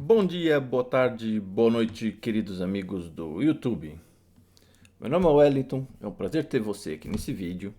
Bom dia, boa tarde, boa noite, queridos amigos do YouTube. Meu nome é Wellington, é um prazer ter você aqui nesse vídeo.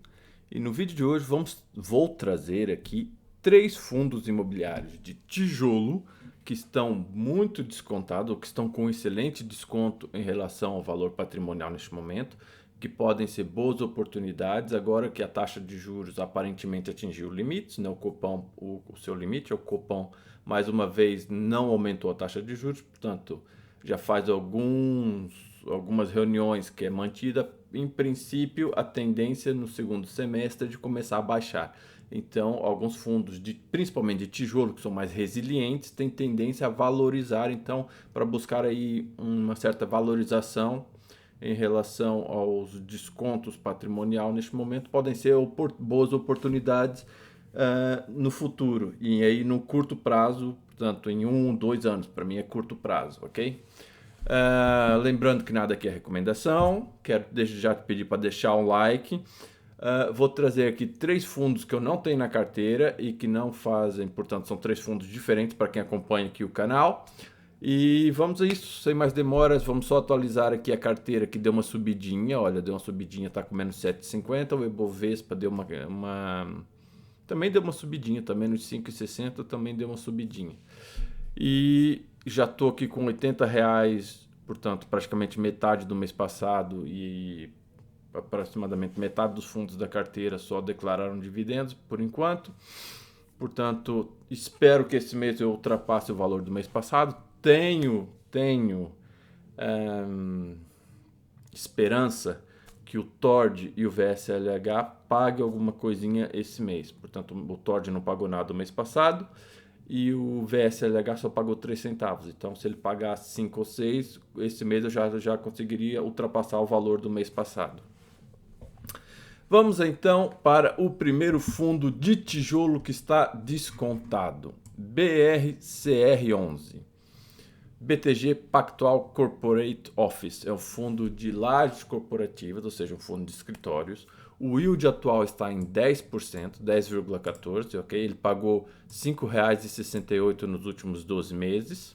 E no vídeo de hoje vou trazer aqui 3 fundos imobiliários de tijolo que estão muito descontados, ou que estão com excelente desconto em relação ao valor patrimonial neste momento, que podem ser boas oportunidades agora que a taxa de juros aparentemente atingiu limites, né? O Copom, o seu limite, o Copom, mais uma vez, não aumentou a taxa de juros, portanto, já faz algumas reuniões que é mantida. Em princípio, a tendência no segundo semestre é de começar a baixar. Então, alguns fundos, principalmente de tijolo, que são mais resilientes, têm tendência a valorizar. Então, para buscar aí uma certa valorização em relação aos descontos patrimonial neste momento, podem ser boas oportunidades no futuro. E aí, no curto prazo, portanto, em 2 anos, para mim é curto prazo, ok? Lembrando que nada aqui é recomendação, quero já te pedir para deixar um like. Vou trazer aqui 3 fundos que eu não tenho na carteira e que não fazem, portanto, são 3 fundos diferentes para quem acompanha aqui o canal. E vamos a isso, sem mais demoras, vamos só atualizar aqui a carteira que deu uma subidinha, olha, deu uma subidinha, tá com menos 7,50, o Ibovespa deu também deu uma subidinha, também nos 5,60 também deu uma subidinha. E já estou aqui com R$ 80, portanto, praticamente metade do mês passado e aproximadamente metade dos fundos da carteira só declararam dividendos por enquanto. Portanto, espero que esse mês eu ultrapasse o valor do mês passado. Tenho esperança que o TORD e o VSLH paguem alguma coisinha esse mês. Portanto, o TORD não pagou nada o mês passado e o VSLH só pagou 3 centavos. Então, se ele pagasse 5 ou 6, esse mês eu já conseguiria ultrapassar o valor do mês passado. Vamos então para o primeiro fundo de tijolo que está descontado, BRCR11. BTG Pactual Corporate Office é um fundo de lajes corporativas, ou seja, um fundo de escritórios. O yield atual está em 10%, 10,14%, ok? Ele pagou R$ 5,68 nos últimos 12 meses.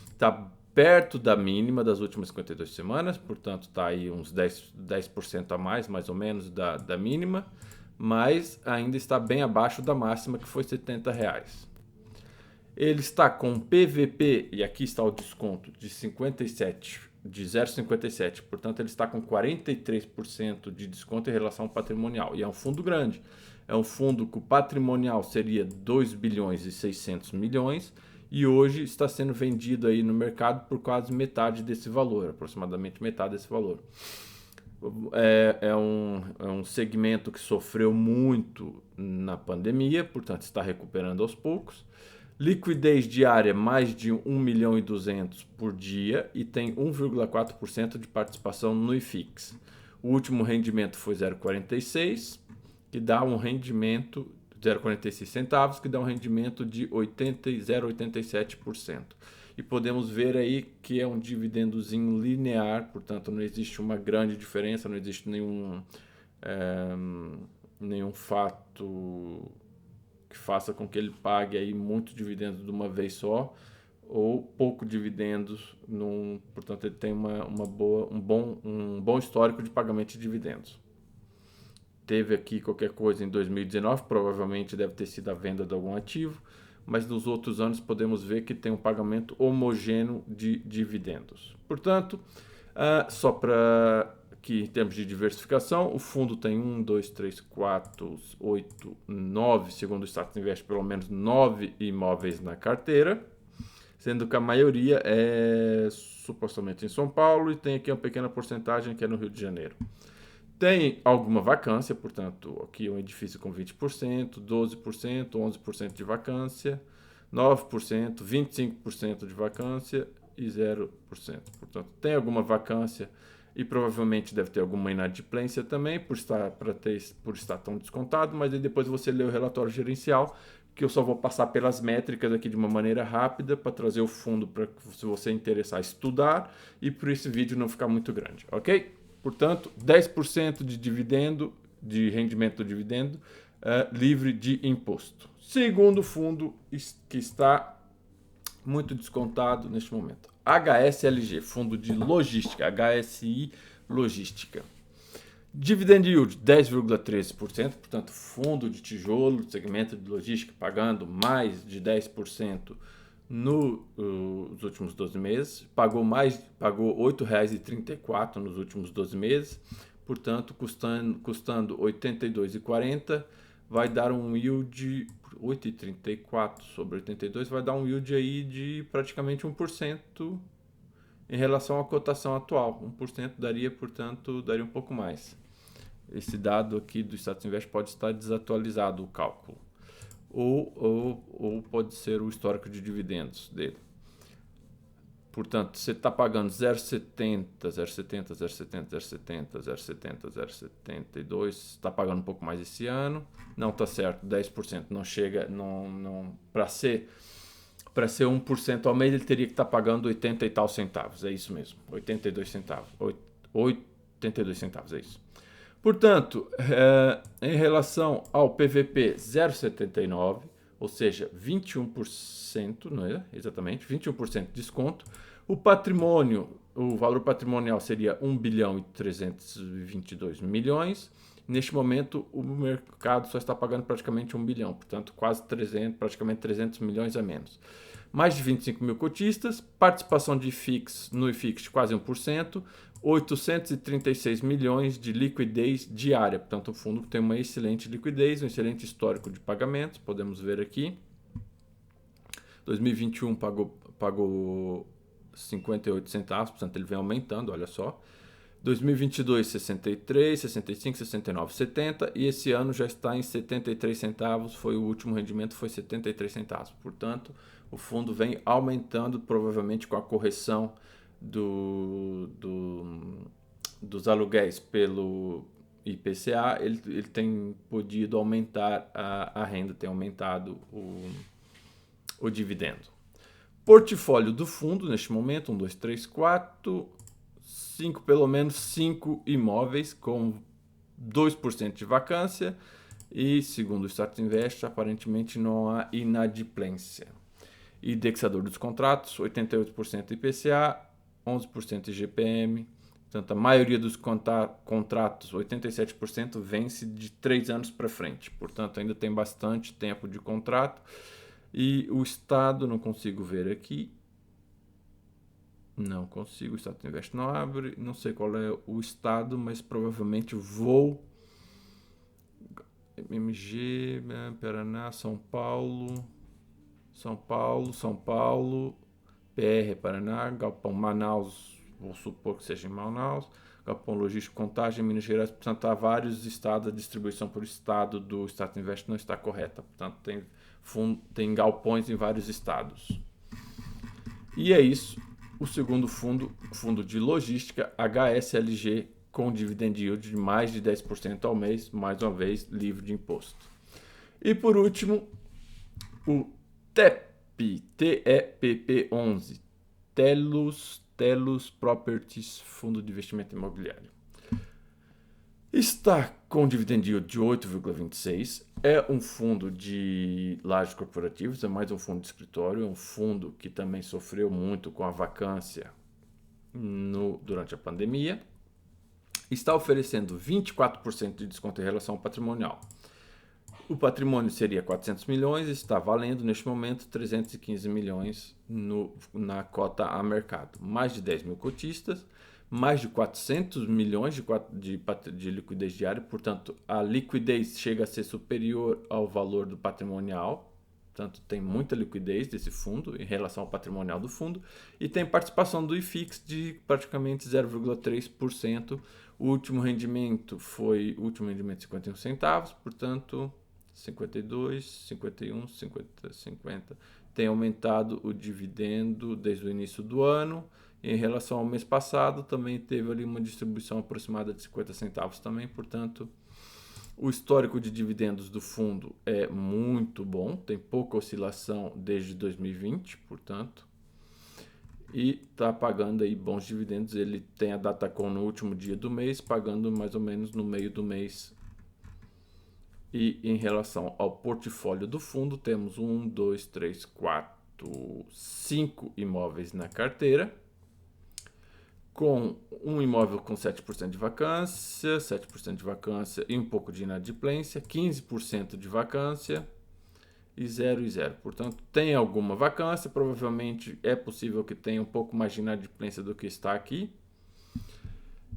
Está perto da mínima das últimas 52 semanas, portanto está aí uns 10% a mais ou menos da mínima, mas ainda está bem abaixo da máxima, que foi R$ 70. Ele está com PVP, e aqui está o desconto, de 0,57, portanto ele está com 43% de desconto em relação ao patrimonial, e é um fundo grande. É um fundo que o patrimonial seria 2 bilhões e 600 milhões, e hoje está sendo vendido aí no mercado por quase metade desse valor, aproximadamente metade desse valor. É um segmento que sofreu muito na pandemia, portanto está recuperando aos poucos. Liquidez diária mais de 1 milhão e 200 por dia e tem 1,4% de participação no IFIX. O último rendimento foi 0,46, que dá um rendimento 0,46 centavos, que dá um rendimento de 0,87%. E podemos ver aí que é um dividendozinho linear, portanto não existe uma grande diferença, não existe nenhum fato que faça com que ele pague aí muito dividendos de uma vez só ou pouco dividendos, portanto ele tem um bom histórico de pagamento de dividendos. Teve aqui qualquer coisa em 2019, provavelmente deve ter sido a venda de algum ativo, mas nos outros anos podemos ver que tem um pagamento homogêneo de dividendos. Portanto, só para que em termos de diversificação, o fundo tem 1, 2, 3, 4, 8, 9, segundo o Status Invest, pelo menos 9 imóveis na carteira, sendo que a maioria é supostamente em São Paulo e tem aqui uma pequena porcentagem que é no Rio de Janeiro. Tem alguma vacância, portanto, aqui é um edifício com 20%, 12%, 11% de vacância, 9%, 25% de vacância e 0%. Portanto, tem alguma vacância e provavelmente deve ter alguma inadimplência também, por estar tão descontado, mas aí depois você lê o relatório gerencial, que eu só vou passar pelas métricas aqui de uma maneira rápida para trazer o fundo para se você interessar estudar e por esse vídeo não ficar muito grande, ok? Portanto, 10% de dividendo, de rendimento do dividendo, livre de imposto. Segundo fundo que está muito descontado neste momento. HSLG, fundo de logística, HSI Logística. Dividend yield 10,13%, portanto, fundo de tijolo, segmento de logística, pagando mais de 10% nos últimos 12 meses. Pagou R$ 8,34 nos últimos 12 meses, portanto, custando R$ 82,40, vai dar um yield 8,34 sobre 82, vai dar um yield aí de praticamente 1% em relação à cotação atual. 1% daria, portanto, daria um pouco mais. Esse dado aqui do Status Invest pode estar desatualizado o cálculo. Ou pode ser o histórico de dividendos dele. Portanto, você está pagando 0,70, 0,70, 0,70, 0,70, 0,70, 0,72, está pagando um pouco mais esse ano. Não está certo, 10%. Não chega, não para ser 1% ao mês, ele teria que estar pagando 80 e tal centavos. É isso mesmo, 82 centavos. 82 centavos, é isso. Portanto, em relação ao PVP 0,79, ou seja, 21%, não é? Exatamente, 21% de desconto. O patrimônio, o valor patrimonial seria 1 bilhão e 322 milhões. Neste momento, o mercado só está pagando praticamente 1 bilhão, portanto, quase 300, praticamente 300 milhões a menos. Mais de 25 mil cotistas, participação de IFIX no IFIX de quase 1%, 836 milhões de liquidez diária. Portanto, o fundo tem uma excelente liquidez, um excelente histórico de pagamentos, podemos ver aqui. 2021 pagou 58 centavos, portanto ele vem aumentando, olha só. 2022, 63, 65, 69, 70 e esse ano já está em 73 centavos, foi o último rendimento, foi 73 centavos. Portanto, o fundo vem aumentando, provavelmente com a correção dos aluguéis pelo IPCA, ele tem podido aumentar a renda, tem aumentado o dividendo. Portfólio do fundo, neste momento, 1, 2, 3, 4, 5, pelo menos 5 imóveis com 2% de vacância e, segundo o Status Invest, aparentemente não há inadimplência. Indexador dos contratos, 88% IPCA, 11% IGPM. Portanto, a maioria dos contratos, 87%, vence de 3 anos para frente. Portanto, ainda tem bastante tempo de contrato. E o estado, não consigo ver aqui. Não consigo, o Status Invest não abre. Não sei qual é o estado, mas provavelmente vou... MG, Paraná, São Paulo, PR, Paraná, Galpão, Manaus, vou supor que seja em Manaus, Galpão Logístico, Contagem, Minas Gerais. Portanto, há vários estados, a distribuição por estado do Status Invest não está correta. Portanto, tem galpões em vários estados. E é isso. O segundo fundo de logística, HSLG, com dividend yield de mais de 10% ao mês, mais uma vez, livre de imposto. E por último, o TEP, TEPP11, Telus Properties, Fundo de Investimento Imobiliário. Está com dividend yield de 8,26, é um fundo de lajes corporativos, é mais um fundo de escritório, é um fundo que também sofreu muito com a vacância durante a pandemia. Está oferecendo 24% de desconto em relação ao patrimonial. O patrimônio seria 400 milhões, está valendo neste momento 315 milhões na cota a mercado. Mais de 10 mil cotistas, mais de 400 milhões de liquidez diária, portanto a liquidez chega a ser superior ao valor do patrimonial, portanto tem muita liquidez desse fundo em relação ao patrimonial do fundo, e tem participação do IFIX de praticamente 0,3%. O último rendimento foi 51 centavos, portanto 52, 51, 50, 50. Tem aumentado o dividendo desde o início do ano. Em relação ao mês passado, também teve ali uma distribuição aproximada de 50 centavos também. Portanto, o histórico de dividendos do fundo é muito bom. Tem pouca oscilação desde 2020, portanto. E está pagando aí bons dividendos. Ele tem a Datacom no último dia do mês, pagando mais ou menos no meio do mês. E em relação ao portfólio do fundo, temos 1, 2, 3, 4, 5 imóveis na carteira, com um imóvel com 7% de vacância, 7% de vacância e um pouco de inadimplência, 15% de vacância e 0. Portanto, tem alguma vacância, provavelmente é possível que tenha um pouco mais de inadimplência do que está aqui.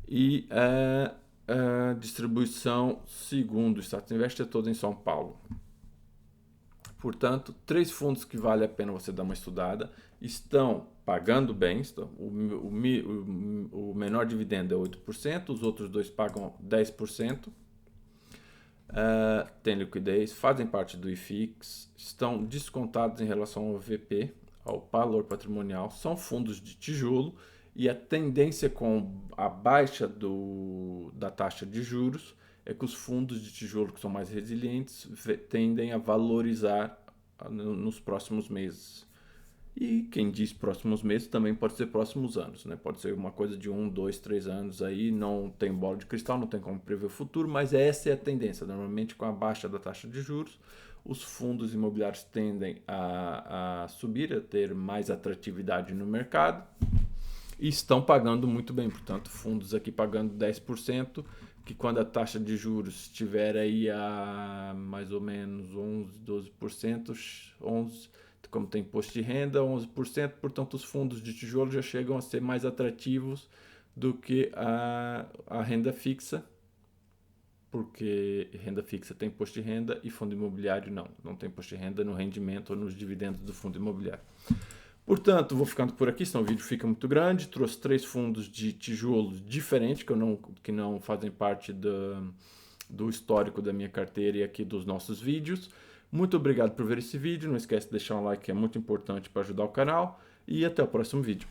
E a distribuição, segundo o Status Invest, é toda em São Paulo. Portanto, 3 fundos que vale a pena você dar uma estudada, estão pagando bem, o menor dividendo é 8%, os outros 2 pagam 10%, tem liquidez, fazem parte do IFIX, estão descontados em relação ao VP, ao valor patrimonial, são fundos de tijolo, e a tendência com a baixa da taxa de juros é que os fundos de tijolo que são mais resilientes tendem a valorizar nos próximos meses. E quem diz próximos meses também pode ser próximos anos, né? Pode ser uma coisa de 1, 2, 3 anos aí, não tem bola de cristal, não tem como prever o futuro, mas essa é a tendência. Normalmente, com a baixa da taxa de juros, os fundos imobiliários tendem a subir, a ter mais atratividade no mercado e estão pagando muito bem. Portanto, fundos aqui pagando 10%, que quando a taxa de juros estiver aí a mais ou menos 11, 12%, 11%, como tem imposto de renda, 11%, portanto os fundos de tijolo já chegam a ser mais atrativos do que a renda fixa, porque renda fixa tem imposto de renda e fundo imobiliário não tem imposto de renda no rendimento ou nos dividendos do fundo imobiliário. Portanto, vou ficando por aqui, senão o vídeo fica muito grande. Trouxe 3 fundos de tijolos diferentes, que não fazem parte do histórico da minha carteira e aqui dos nossos vídeos. Muito obrigado por ver esse vídeo, não esquece de deixar um like, que é muito importante para ajudar o canal, e até o próximo vídeo.